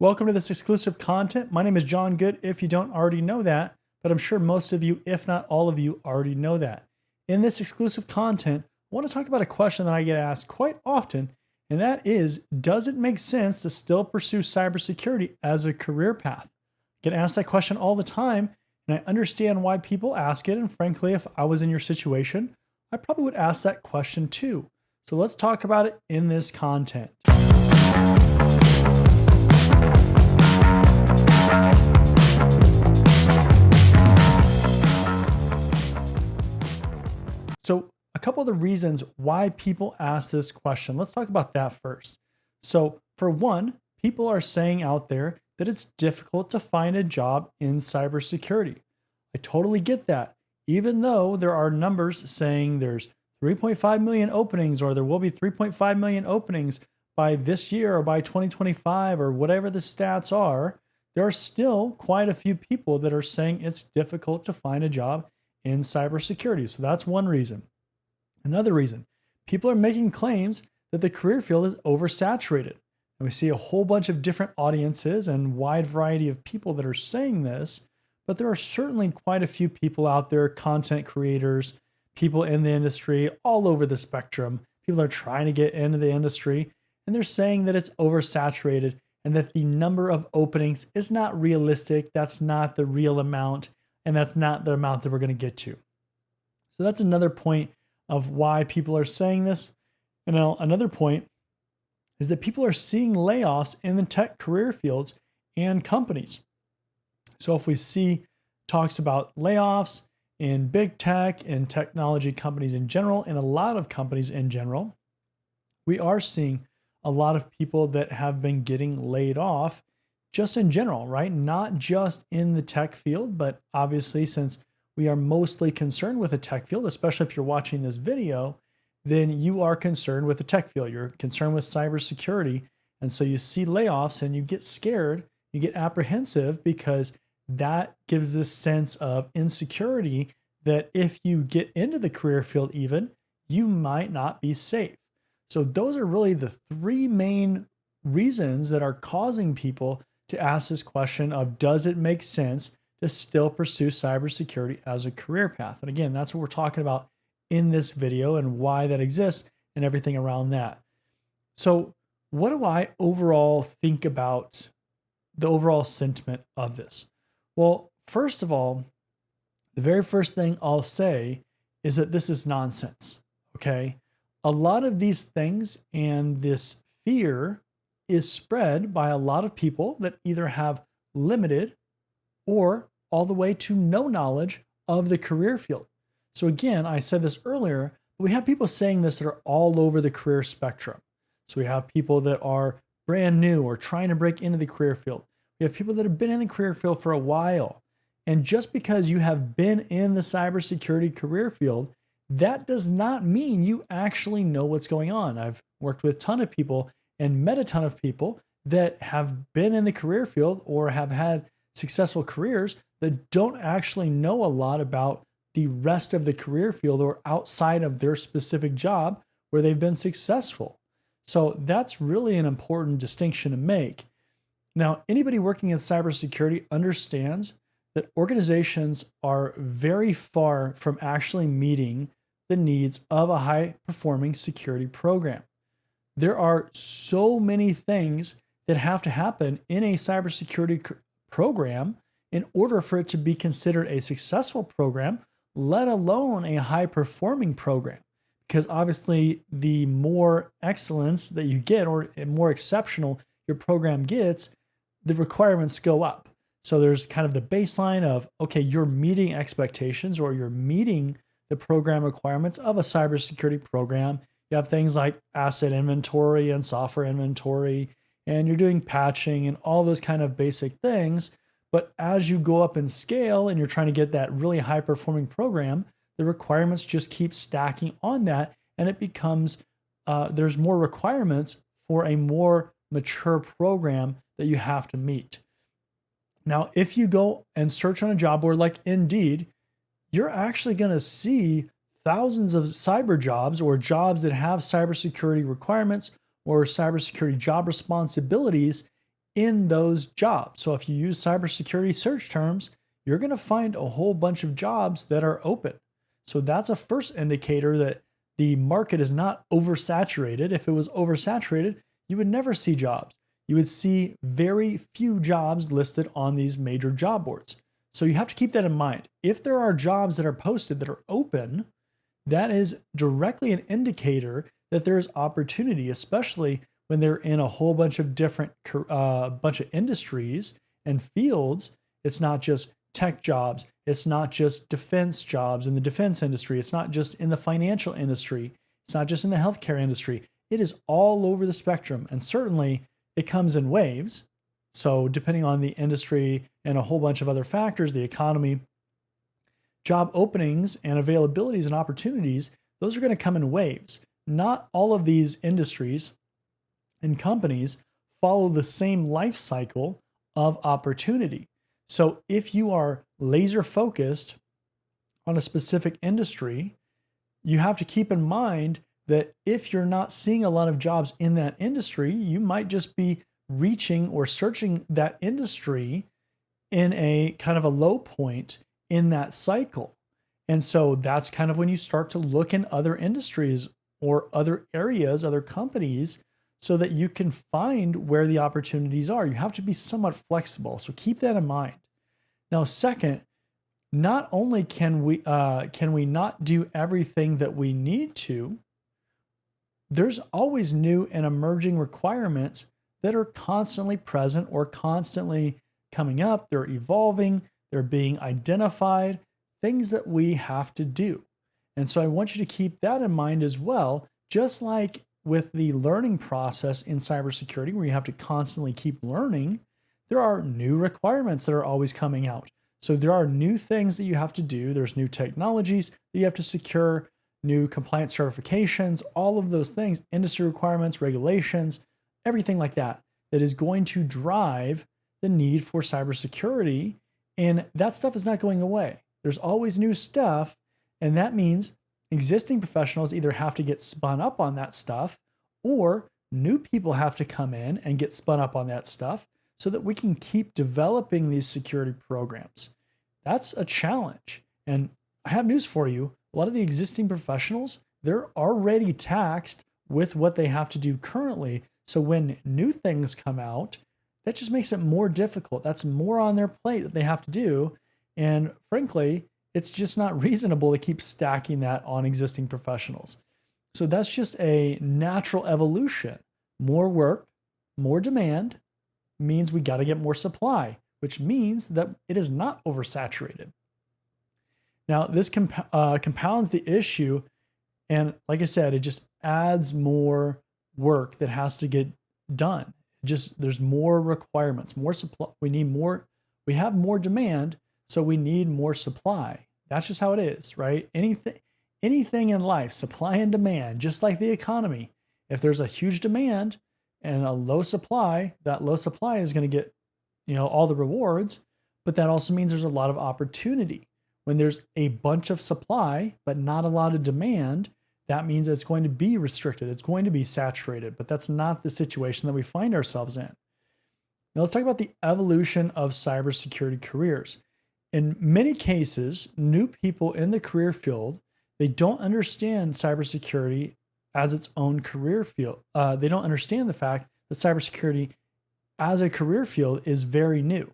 Welcome to this exclusive content. My name is John Good, if you don't already know that, but I'm sure most of you, if not all of you, already know that. In this exclusive content, I want to talk about a question that I get asked quite often, and that is, does it make sense to still pursue cybersecurity as a career path? I get asked that question all the time, and I understand why people ask it, and frankly, if I was in your situation, I probably would ask that question too. So let's talk about it in this content. So a couple of the reasons why people ask this question, let's talk about that first. So for one, people are saying out there that it's difficult to find a job in cybersecurity. I totally get that. Even though there are numbers saying there's 3.5 million openings, or there will be 3.5 million openings by this year or by 2025 or whatever the stats are, there are still quite a few people that are saying it's difficult to find a job in cybersecurity. So that's one reason. Another reason, people are making claims that the career field is oversaturated. And we see a whole bunch of different audiences and wide variety of people that are saying this, but there are certainly quite a few people out there, content creators, people in the industry, all over the spectrum. People are trying to get into the industry, and they're saying that it's oversaturated and that the number of openings is not realistic. That's not the real amount, and that's not the amount that we're going to get to. So that's another point of why people are saying this. And now another point is that people are seeing layoffs in the tech career fields and companies. So if we see talks about layoffs in big tech and technology companies in general, and a lot of companies in general, we are seeing a lot of people that have been getting laid off just in general, right? Not just in the tech field, but obviously since we are mostly concerned with the tech field, especially if you're watching this video, then you are concerned with the tech field. You're concerned with cybersecurity. And so you see layoffs and you get scared, you get apprehensive, because that gives this sense of insecurity that if you get into the career field even, you might not be safe. So those are really the three main reasons that are causing people to ask this question of, does it make sense to still pursue cybersecurity as a career path? And again, that's what we're talking about in this video and why that exists and everything around that. So what do I overall think about the overall sentiment of this? Well, first of all, the very first thing I'll say is that this is nonsense, okay? A lot of these things and this fear is spread by a lot of people that either have limited or all the way to no knowledge of the career field. So again, I said this earlier, but we have people saying this that are all over the career spectrum. So we have people that are brand new or trying to break into the career field. We have people that have been in the career field for a while. And just because you have been in the cybersecurity career field, that does not mean you actually know what's going on. I've worked with a ton of people and met a ton of people that have been in the career field or have had successful careers that don't actually know a lot about the rest of the career field or outside of their specific job where they've been successful. So that's really an important distinction to make. Now, anybody working in cybersecurity understands that organizations are very far from actually meeting the needs of a high-performing security program. There are so many things that have to happen in a cybersecurity program in order for it to be considered a successful program, let alone a high-performing program. Because obviously, the more excellence that you get or more exceptional your program gets, the requirements go up. So there's kind of the baseline of, okay, you're meeting expectations or you're meeting the program requirements of a cybersecurity program. You have things like asset inventory and software inventory, and you're doing patching and all those kind of basic things. But as you go up in scale and you're trying to get that really high performing program, the requirements just keep stacking on that, and it becomes, there's more requirements for a more mature program that you have to meet. Now, if you go and search on a job board like Indeed, you're actually going to see thousands of cyber jobs or jobs that have cybersecurity requirements or cybersecurity job responsibilities in those jobs. So if you use cybersecurity search terms, you're going to find a whole bunch of jobs that are open. So that's a first indicator that the market is not oversaturated. If it was oversaturated, you would never see jobs. You would see very few jobs listed on these major job boards. So you have to keep that in mind. If there are jobs that are posted that are open, that is directly an indicator that there's opportunity, especially when they're in a whole bunch of different bunch of industries and fields. It's not just tech jobs. It's not just defense jobs in the defense industry. It's not just in the financial industry. It's not just in the healthcare industry. It is all over the spectrum. And certainly it comes in waves. So depending on the industry and a whole bunch of other factors, the economy, job openings and availabilities and opportunities, those are going to come in waves. Not all of these industries and companies follow the same life cycle of opportunity. So if you are laser focused on a specific industry, you have to keep in mind that if you're not seeing a lot of jobs in that industry, you might just be reaching or searching that industry in a kind of a low point in that cycle. And so that's kind of when you start to look in other industries or other areas, other companies, so that you can find where the opportunities are. You have to be somewhat flexible. So keep that in mind. Now, second, not only can we not do everything that we need to, there's always new and emerging requirements that are constantly present or constantly coming up. They're evolving, they're being identified, things that we have to do. And so I want you to keep that in mind as well, just like with the learning process in cybersecurity, where you have to constantly keep learning, there are new requirements that are always coming out. So there are new things that you have to do. There's new technologies that you have to secure, new compliance certifications, all of those things, industry requirements, regulations, everything like that, that is going to drive the need for cybersecurity. And that stuff is not going away. There's always new stuff. And that means existing professionals either have to get spun up on that stuff, or new people have to come in and get spun up on that stuff so that we can keep developing these security programs. That's a challenge. And I have news for you. A lot of the existing professionals, they're already taxed with what they have to do currently. So when new things come out, that just makes it more difficult. That's more on their plate that they have to do. And frankly, it's just not reasonable to keep stacking that on existing professionals. So that's just a natural evolution. More work, more demand means we got to get more supply, which means that it is not oversaturated. Now, this compounds the issue. And like I said, it just adds more work that has to get done. There's more requirements, more supply. We have more demand, so we need more supply. That's just how it is, right? Anything in life, supply and demand, just like the economy. If there's a huge demand and a low supply, that low supply is going to get, all the rewards, but that also means there's a lot of opportunity. When there's a bunch of supply, but not a lot of demand, that means it's going to be restricted. It's going to be saturated, but that's not the situation that we find ourselves in. Now let's talk about the evolution of cybersecurity careers. In many cases, new people in the career field, they don't understand cybersecurity as its own career field. They don't understand the fact that cybersecurity as a career field is very new.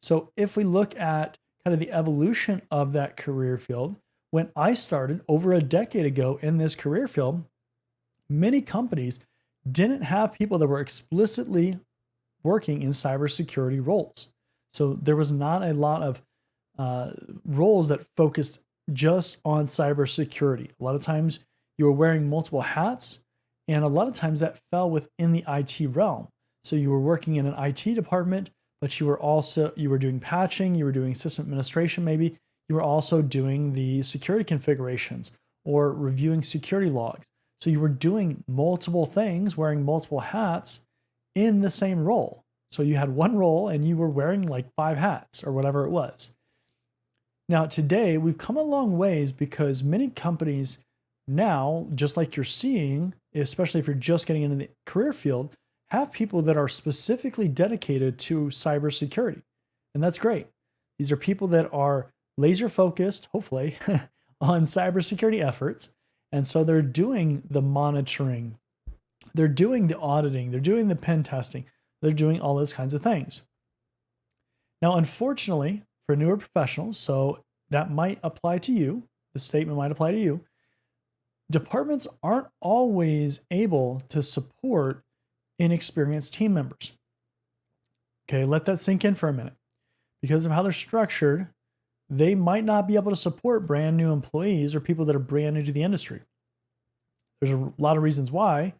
So if we look at kind of the evolution of that career field, when I started over a decade ago in this career field, many companies didn't have people that were explicitly working in cybersecurity roles. So there was not a lot of roles that focused just on cybersecurity. A lot of times you were wearing multiple hats, and a lot of times that fell within the IT realm. So you were working in an IT department, but you were doing patching, you were doing system administration maybe, you were also doing the security configurations or reviewing security logs. So you were doing multiple things, wearing multiple hats in the same role. So you had one role and you were wearing like 5 hats or whatever it was. Now today we've come a long ways because many companies now, just like you're seeing, especially if you're just getting into the career field, have people that are specifically dedicated to cybersecurity. And that's great. These are people that are laser focused, hopefully, on cybersecurity efforts. And so they're doing the monitoring, they're doing the auditing, they're doing the pen testing, they're doing all those kinds of things. Now, unfortunately, for newer professionals, so that might apply to you, the statement might apply to you, departments aren't always able to support inexperienced team members. Okay, let that sink in for a minute. Because of how they're structured, they might not be able to support brand new employees or people that are brand new to the industry. There's a lot of reasons why,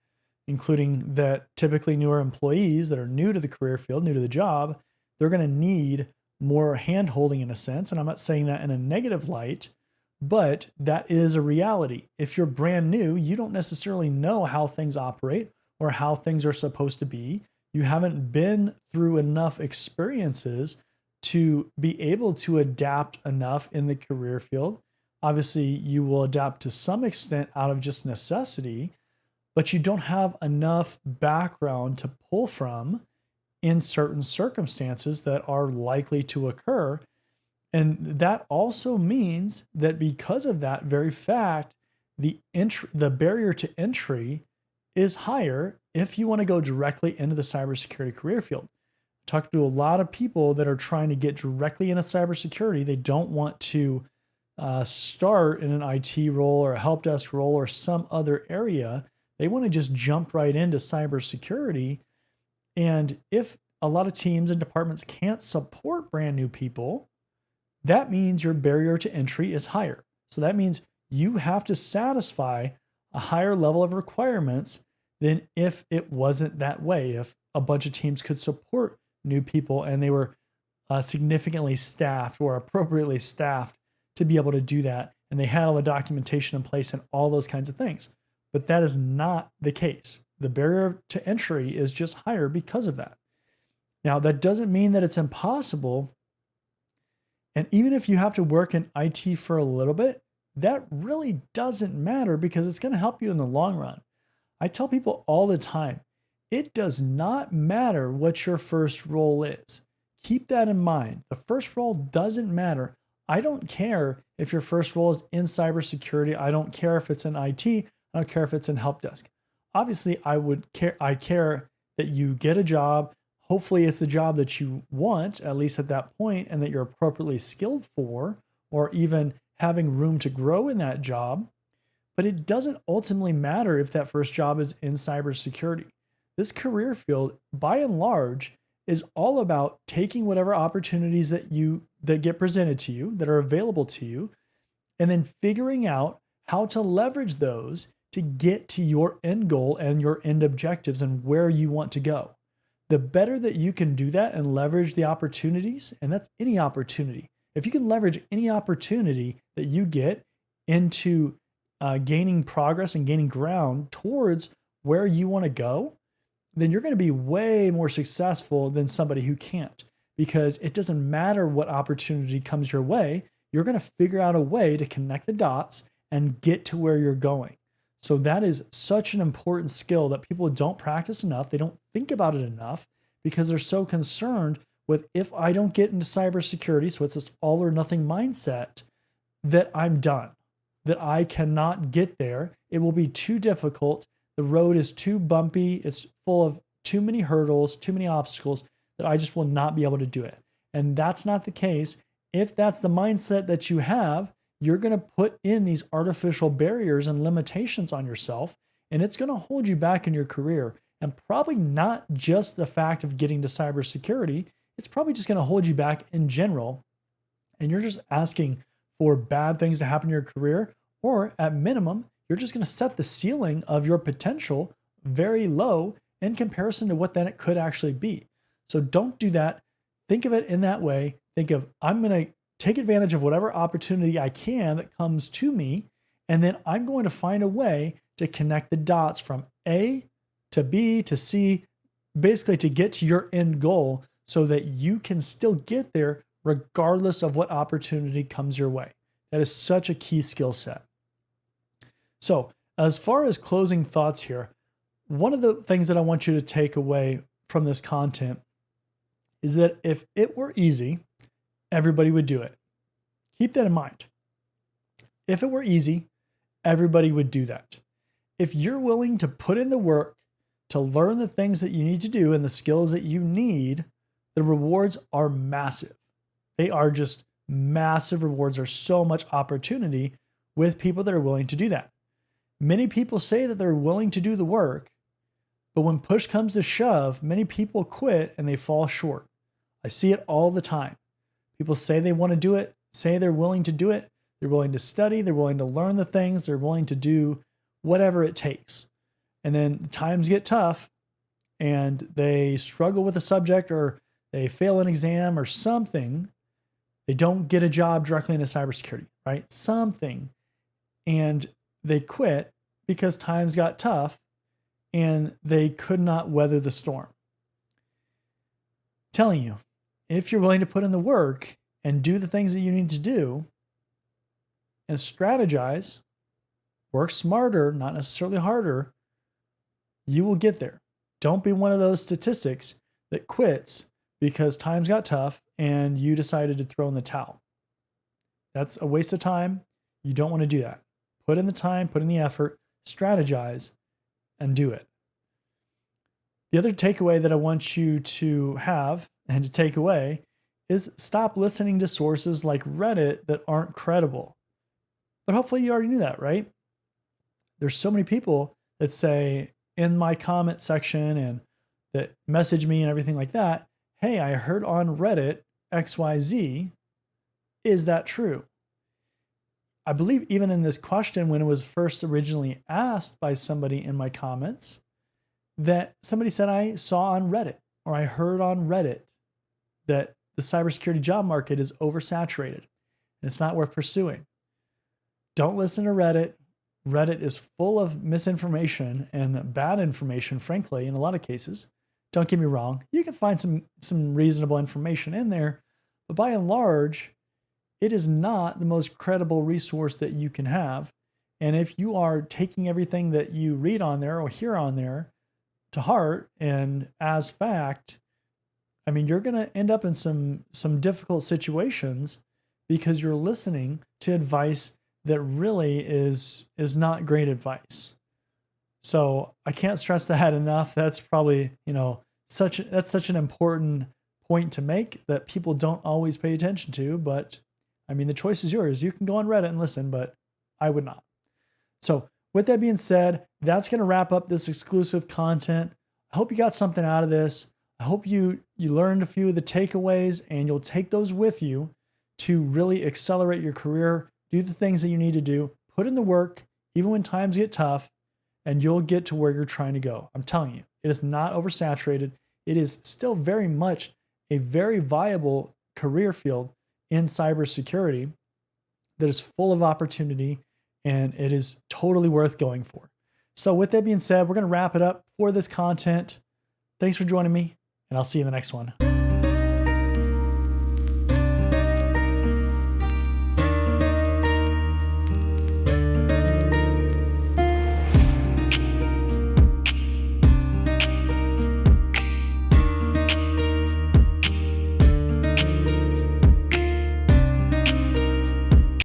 including that typically newer employees that are new to the career field, new to the job, they're going to need more hand-holding in a sense. And I'm not saying that in a negative light, but that is a reality. If you're brand new, you don't necessarily know how things operate or how things are supposed to be. You haven't been through enough experiences to be able to adapt enough in the career field. Obviously, you will adapt to some extent out of just necessity, but you don't have enough background to pull from in certain circumstances that are likely to occur. And that also means that because of that very fact, the barrier to entry is higher if you want to go directly into the cybersecurity career field. Talk to a lot of people that are trying to get directly into cybersecurity. They don't want to start in an IT role or a help desk role or some other area. They want to just jump right into cybersecurity. And if a lot of teams and departments can't support brand new people, that means your barrier to entry is higher. So that means you have to satisfy a higher level of requirements than if it wasn't that way. If a bunch of teams could support new people and they were significantly staffed or appropriately staffed to be able to do that, and they had all the documentation in place and all those kinds of things. But that is not the case. The barrier to entry is just higher because of that. Now, that doesn't mean that it's impossible. And even if you have to work in IT for a little bit, that really doesn't matter because it's going to help you in the long run. I tell people all the time, it does not matter what your first role is. Keep that in mind. The first role doesn't matter. I don't care if your first role is in cybersecurity. I don't care if it's in IT. I don't care if it's in help desk. Obviously, I care that you get a job. Hopefully it's the job that you want, at least at that point, and that you're appropriately skilled for, or even having room to grow in that job. But it doesn't ultimately matter if that first job is in cybersecurity. This career field, by and large, is all about taking whatever opportunities that get presented to you, that are available to you, and then figuring out how to leverage those to get to your end goal and your end objectives and where you want to go. The better that you can do that and leverage the opportunities, and that's any opportunity. If you can leverage any opportunity that you get into gaining progress and gaining ground towards where you want to go, then you're going to be way more successful than somebody who can't, because it doesn't matter what opportunity comes your way. You're going to figure out a way to connect the dots and get to where you're going. So that is such an important skill that people don't practice enough. They don't think about it enough because they're so concerned with, if I don't get into cybersecurity, so it's this all or nothing mindset, that I'm done, that I cannot get there. It will be too difficult. The road is too bumpy. It's full of too many hurdles, too many obstacles, that I just will not be able to do it. And that's not the case. If that's the mindset that you have, you're going to put in these artificial barriers and limitations on yourself, and it's going to hold you back in your career. And probably not just the fact of getting to cybersecurity, it's probably just going to hold you back in general. And you're just asking for bad things to happen in your career, or at minimum, you're just going to set the ceiling of your potential very low in comparison to what then it could actually be. So don't do that. Think of it in that way. Think of, I'm going to take advantage of whatever opportunity I can that comes to me, and then I'm going to find a way to connect the dots from A to B to C, basically to get to your end goal so that you can still get there regardless of what opportunity comes your way. That is such a key skill set. So as far as closing thoughts here, one of the things that I want you to take away from this content is that if it were easy, everybody would do it. Keep that in mind. If it were easy, everybody would do that. If you're willing to put in the work to learn the things that you need to do and the skills that you need, the rewards are massive. They are just massive rewards. There's so much opportunity with people that are willing to do that. Many people say that they're willing to do the work, but when push comes to shove, many people quit and they fall short. I see it all the time. People say they want to do it, say they're willing to do it. They're willing to study. They're willing to learn the things. They're willing to do whatever it takes. And then times get tough and they struggle with a subject or they fail an exam or something. They don't get a job directly into cybersecurity, right? Something. And they quit because times got tough and they could not weather the storm. Telling you, if you're willing to put in the work and do the things that you need to do and strategize, work smarter, not necessarily harder, you will get there. Don't be one of those statistics that quits because times got tough and you decided to throw in the towel. That's a waste of time. You don't want to do that. Put in the time, put in the effort, strategize, and do it. The other takeaway that I want you to have and to take away is stop listening to sources like Reddit that aren't credible. But hopefully you already knew that, right? There's so many people that say in my comment section and that message me and everything like that, hey, I heard on Reddit XYZ. Is that true? I believe even in this question, when it was first originally asked by somebody in my comments, that somebody said, I saw on Reddit or I heard on Reddit that the cybersecurity job market is oversaturated and it's not worth pursuing. Don't listen to Reddit. Reddit is full of misinformation and bad information, frankly, in a lot of cases. Don't get me wrong. You can find some reasonable information in there, but by and large, it is not the most credible resource that you can have. And if you are taking everything that you read on there or hear on there to heart and as fact, I mean, you're going to end up in some difficult situations because you're listening to advice that really is not great advice. So I can't stress that enough. That's probably, that's such an important point to make that people don't always pay attention to. But I mean, the choice is yours. You can go on Reddit and listen, but I would not. So with that being said, that's going to wrap up this exclusive content. I hope you got something out of this. I hope you learned a few of the takeaways and you'll take those with you to really accelerate your career. Do the things that you need to do, put in the work, even when times get tough, and you'll get to where you're trying to go. I'm telling you, it is not oversaturated. It is still very much a very viable career field in cybersecurity that is full of opportunity, and it is totally worth going for. So with that being said, we're going to wrap it up for this content. Thanks for joining me, and I'll see you in the next one.